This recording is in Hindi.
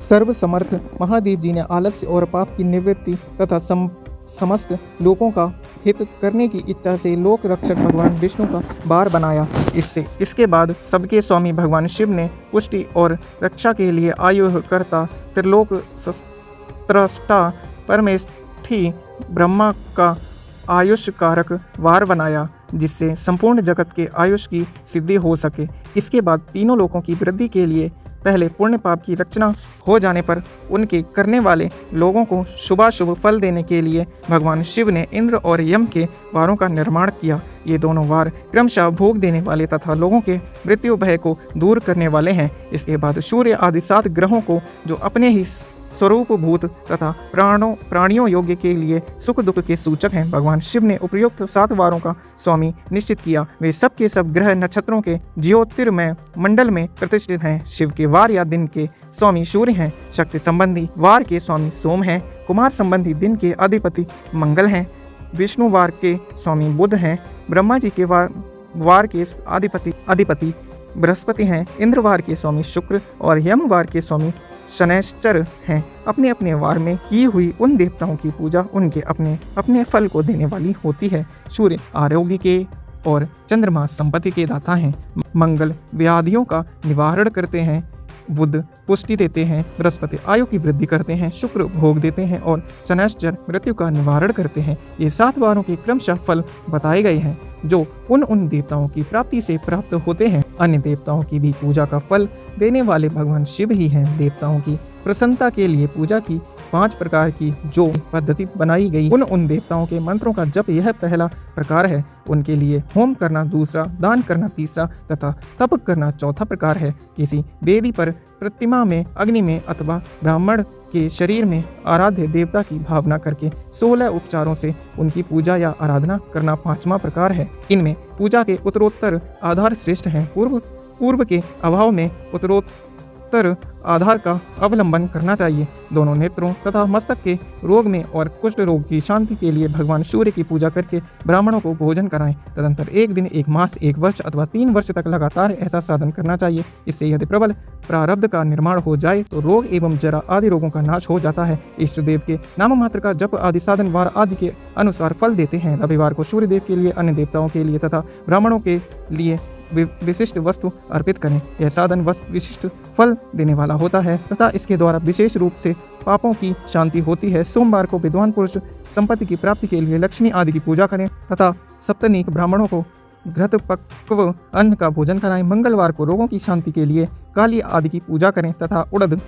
सर्वसमर्थ महादेव जी ने आलस्य और पाप की निवृत्ति तथा समस्त लोगों का हित करने की इच्छा से लोक रक्षक भगवान विष्णु का बार बनाया। इसके बाद सबके स्वामी भगवान शिव ने पुष्टि और रक्षा के लिए आयुकर्ता त्रिलोक स्रष्टा परमेष्ठी ब्रह्मा का आयुष कारक वार बनाया, जिससे संपूर्ण जगत के आयुष की सिद्धि हो सके। इसके बाद तीनों लोकों की वृद्धि के लिए पहले पुण्य पाप की रचना हो जाने पर उनके करने वाले लोगों को शुभाशुभ फल देने के लिए भगवान शिव ने इंद्र और यम के वारों का निर्माण किया। ये दोनों वार क्रमशः भोग देने वाले तथा लोगों के मृत्यु भय को दूर करने वाले हैं। इसके बाद सूर्य आदि 7 ग्रहों को, जो अपने ही स्वरूप भूत तथा प्राणियों योग्य के लिए सुख दुख के सूचक हैं, भगवान शिव ने उपयुक्त 7 वारों का स्वामी निश्चित किया। वे सब के सब ग्रह नक्षत्रों के ज्योतिर्मय मंडल में प्रतिष्ठित हैं। शिव के वार या दिन के स्वामी सूर्य हैं, शक्ति संबंधी वार के स्वामी सोम हैं, कुमार संबंधी दिन के अधिपति मंगल हैं, विष्णु वार के स्वामी बुध हैं, ब्रह्मा जी के वार के अधिपति बृहस्पति हैं, इंद्र वार के स्वामी शुक्र और यम वार के स्वामी शनैश्चर हैं। अपने अपने वार में की हुई उन देवताओं की पूजा उनके अपने अपने फल को देने वाली होती है। सूर्य आरोग्य के और चंद्रमा संपत्ति के दाता हैं। मंगल व्याधियों का निवारण करते हैं, बुध पुष्टि देते हैं, बृहस्पति आयु की वृद्धि करते हैं, शुक्र भोग देते हैं और शनैश्चर मृत्यु का निवारण करते हैं। ये 7 वारों के क्रमशः फल बताए गए हैं, जो उन देवताओं की प्राप्ति से प्राप्त होते हैं। अन्य देवताओं की भी पूजा का फल देने वाले भगवान शिव ही हैं। देवताओं की प्रसन्नता के लिए पूजा की 5 प्रकार की जो पद्धति बनाई गई, उन देवताओं के मंत्रों का जप यह पहला प्रकार है। उनके लिए होम करना दूसरा, दान करना तीसरा तथा तप करना चौथा प्रकार है। किसी वेदी पर, प्रतिमा में, अग्नि में अथवा ब्राह्मण के शरीर में आराध्य देवता की भावना करके 16 उपचारों से उनकी पूजा या आराधना करना 5वां प्रकार है। इनमें पूजा के उत्तरोत्तर आधार श्रेष्ठ हैं। पूर्व के अभाव में उत्तरोत्तर आधार का अवलंबन करना चाहिए। दोनों नेत्रों तथा मस्तक के रोग में और कुष्ठ रोग की शांति के लिए भगवान सूर्य की पूजा करके ब्राह्मणों को भोजन कराएं। तदंतर 1 दिन, 1 मास, 1 वर्ष अथवा 3 वर्ष तक लगातार ऐसा साधन करना चाहिए। इससे यदि प्रबल प्रारब्ध का निर्माण हो जाए तो रोग एवं जरा आदि रोगों का नाश हो जाता है। इष्ट देव के नाम मात्र का जप आदि साधन वार आदि के अनुसार फल देते हैं। रविवार को सूर्य देव के लिए, अन्य देवताओं के लिए तथा ब्राह्मणों के लिए विशिष्ट वस्तु अर्पित करें। यह साधन विशिष्ट फल देने वाला होता है तथा इसके द्वारा विशेष रूप से पापों की शांति होती है। सोमवार को विद्वान पुरुष संपत्ति की प्राप्ति के लिए लक्ष्मी आदि की पूजा करें तथा सप्तनीक ब्राह्मणों को घृत पक्व अन्न का भोजन कराएं। मंगलवार को रोगों की शांति के लिए काली आदि की पूजा करें तथा उड़द